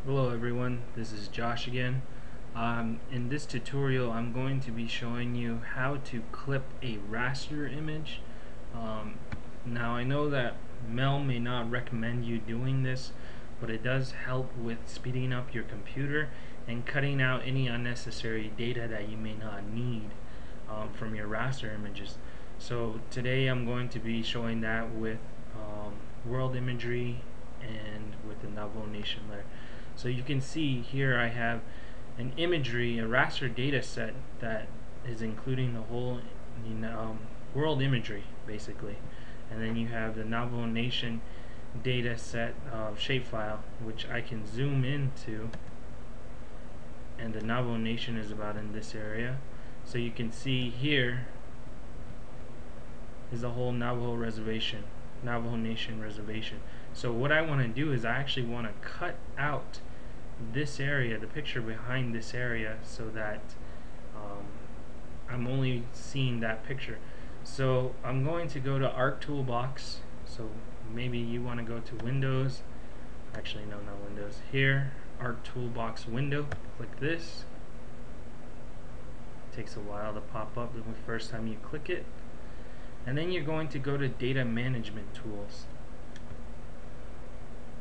Hello everyone, this is Josh again. In this tutorial I'm going to be showing you how to clip a raster image. Now I know that Mel may not recommend you doing this, but it does help with speeding up your computer and cutting out any unnecessary data that you may not need from your raster images. So today I'm going to be showing that with world imagery and with the Navajo Nation layer. So you can see here I have an imagery, a raster data set that is including the whole world imagery basically. And then you have the Navajo Nation data set shapefile, which I can zoom into, and the Navajo Nation is about in this area. So you can see here is the whole Navajo reservation, Navajo Nation reservation. So what I want to do is I actually want to cut out this area, the picture behind this area, so that I'm only seeing that picture. So I'm going to go to Arc Toolbox. So maybe you want to go to Windows. Actually, no, not Windows. Here, Arc Toolbox window. Click this. It takes a while to pop up the first time you click it. And then you're going to go to Data Management Tools.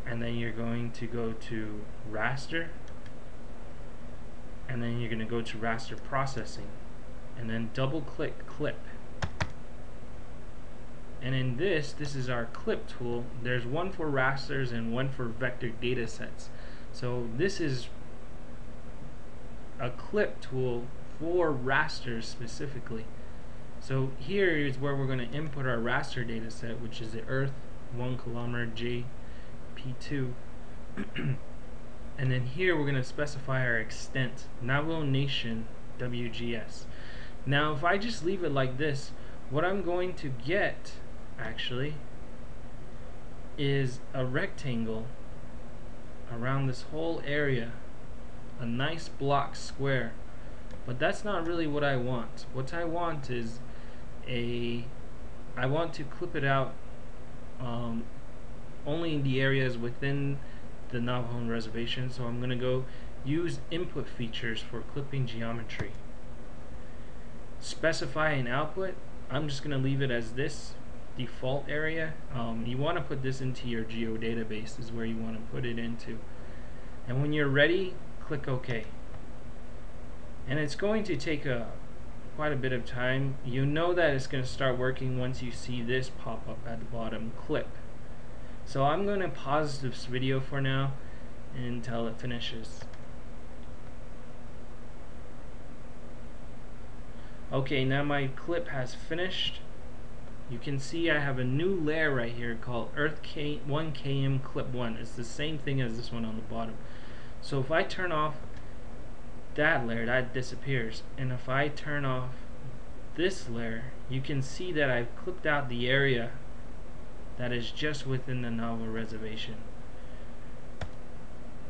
And then you're going to go to Raster. And then you're going to go to Raster Processing. And then double click Clip. And in this is our clip tool. There's one for rasters and one for vector data sets. So this is a clip tool for rasters specifically. So here is where we're going to input our raster data set, which is the Earth 1 kilometer JP2. And then here we're going to specify our extent, Navajo Nation WGS. Now if I just leave it like this, what I'm going to get actually is a rectangle around this whole area, a nice block square. But that's not really what I want. What I want is I want to clip it out only in the areas within the Navajo reservation. So I'm going to go use input features for clipping geometry. Specify an output. I'm just going to leave it as this default area. You want to put this into your geodatabase is where you want to put it into. And when you're ready, click OK. And it's going to take quite a bit of time. You know that it's going to start working once you see this pop up at the bottom, clip. So I'm going to pause this video for now until it finishes. Okay, now my clip has finished. You can see I have a new layer right here called Earth 1 km clip 1. It's the same thing as this one on the bottom. So if I turn off that layer, that disappears, and if I turn off this layer, you can see that I've clipped out the area that is just within the Navajo reservation.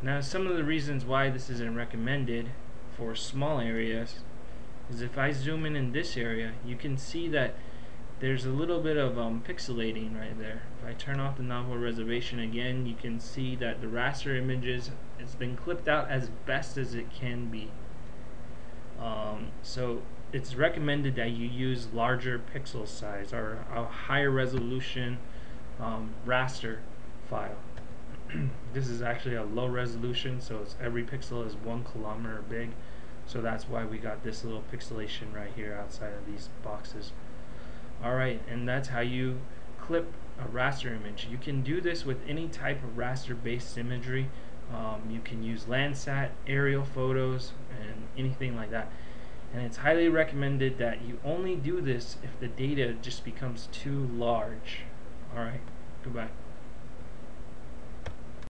Now some of the reasons why this isn't recommended for small areas is if I zoom in this area, you can see that there's a little bit of pixelating right there. If I turn off the Navajo reservation again, you can see that the raster images, it's been clipped out as best as it can be. So it's recommended that you use larger pixel size or a higher resolution raster file. This is actually a low resolution, so every pixel is 1 kilometer big. So that's why we got this little pixelation right here outside of these boxes. Alright, and that's how you clip a raster image. You can do this with any type of raster based imagery. You can use Landsat, aerial photos, and anything like that. And it's highly recommended that you only do this if the data just becomes too large. Alright, goodbye.